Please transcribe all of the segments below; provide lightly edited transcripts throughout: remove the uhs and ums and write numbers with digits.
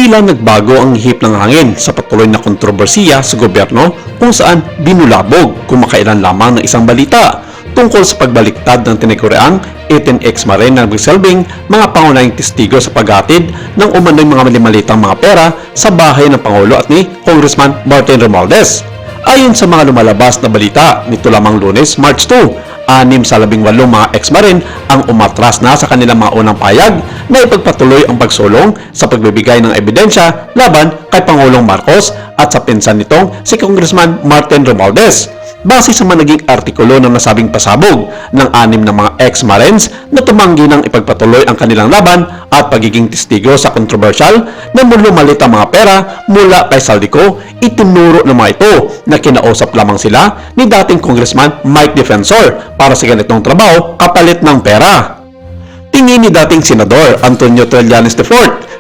tila nagbago ang ihip ng hangin sa patuloy na kontrobersiya sa gobyerno kung saan binulabog kumakailan lamang ng isang balita tungkol sa pagbaliktad ng tinaguriang 18 ex-marine na nagsilbing mga pangunahing testigo sa paghatid ng umano'y mga malimalitang mga pera sa bahay ng Pangulo at ni Congressman Martin Romualdez. Ayon sa mga lumalabas na balita nito lamang Lunes, March 2, 6 sa 18 mga ex-marine ang umatras na sa kanilang mga unang payag na ipagpatuloy ang pagsulong sa pagbibigay ng ebidensya laban kay Pangulong Marcos at sa pinsan nitong si Congressman Martin Romualdez. Base sa mga naging artikulo ng nasabing pasabog ng 6 na mga ex-marines na tumanggi ng ipagpatuloy ang kanilang laban at pagiging testigo sa kontrobersyal na lumalit ang mga pera mula kay Saldico, itinuro ng mga ito na kinausap lamang sila ni dating Congressman Mike Defensor para sa ganitong trabaho kapalit ng pera. Tingin ni dating Senador Antonio Trillanes IV,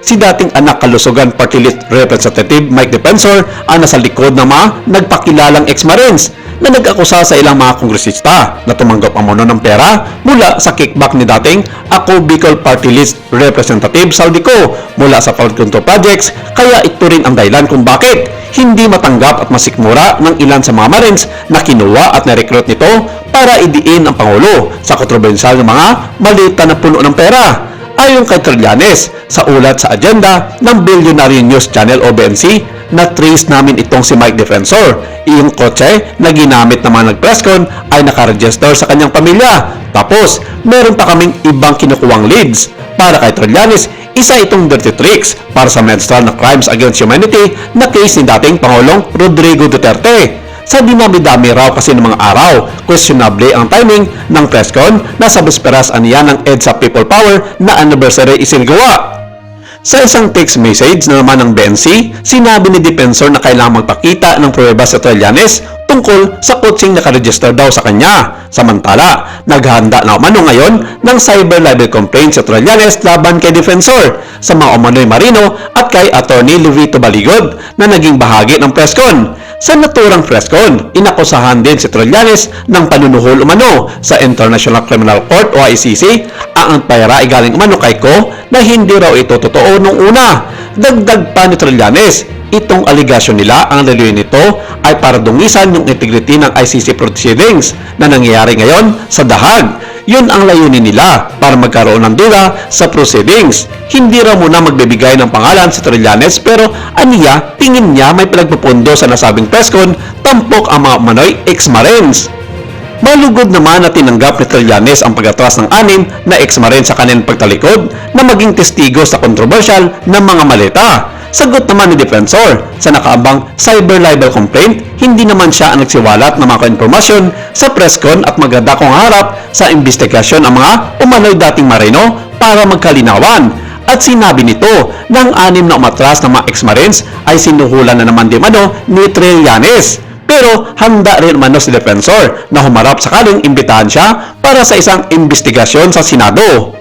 si dating anak kalusugan Party List Representative Mike Defensor ang nasa likod ng mga nagpakilalang ex-marines na nag-akusa sa ilang mga kongresista na tumanggap ang ng pera mula sa kickback ni dating Ako Bicol Party List Representative Saldico mula sa flood control projects, kaya ito rin ang dahilan kung bakit hindi matanggap at masikmura ng ilan sa mga Marines na kinuha at na-recruit nito para idiin ang Pangulo sa kontrobersyal ng mga malita na puno ng pera. Ayon kay Trillanes, sa ulat sa agenda ng Billionaire News Channel o BNC, na-trace namin itong si Mike Defensor. Iyong kotse na ginamit ng mga nag-presscon ay nakaregister sa kanyang pamilya. Tapos, meron pa kaming ibang kinukuwang leads. Para kay Trillanes, isa itong dirty tricks para sa menstrual na crimes against humanity na case ni dating Pangulong Rodrigo Duterte. Sa dinami-dami raw kasi ng mga araw, questionable ang timing ng presscon na sa bisperas aniya ng EDSA People Power na anniversary isinagawa. Sa isang text message na naman ng BNC, sinabi ni Defensor na kailangang magpakita ng pruwebas sa Trillanes tungkol sa kutsing nakaregister daw sa kanya. Samantala, naghahanda na umano ngayon ng cyber libel complaint sa Trillanes laban kay Defensor sa mga umano'y Marino at kay Attorney Levito Baligod na naging bahagi ng presscon. Sa naturang presscon, inakusahan din si Trillanes ng panunuhol umano sa International Criminal Court o ICC ang pera ay galing umano kay Ko na hindi raw ito totoo nung una. Dagdag pa ni Trillanes, itong aligasyon nila ang layunin nito ay para dungisan yung integrity ng ICC proceedings na nangyayari ngayon sa Dahag. Yun ang layunin nila para magkaroon ng duda sa proceedings. Hindi raw muna magbibigay ng pangalan si Trillanes pero aniya, tingin niya may pinagpupundo sa nasabing presscon, tampok ang mga manoy ex-marines. Malugod naman na tinanggap ni Trillanes ang pag-atras ng 6 na ex-marine sa kanilang pagtalikod na maging testigo sa kontrobersyal ng mga maleta. Sagot naman ni Defensor sa nakaabang cyber libel complaint, hindi naman siya ang nagsiwalat ng mga informasyon sa presscon at magdadakong harap sa investigasyon ang mga umano'y dating Marino para magkalinawan. At sinabi nito na ang 6 na umatras ng mga ex-marines ay sinuhulan na naman di mano ni Trillanes. Pero handa rin umano si Defensor na humarap sakaling imbitahan siya para sa isang investigasyon sa Senado.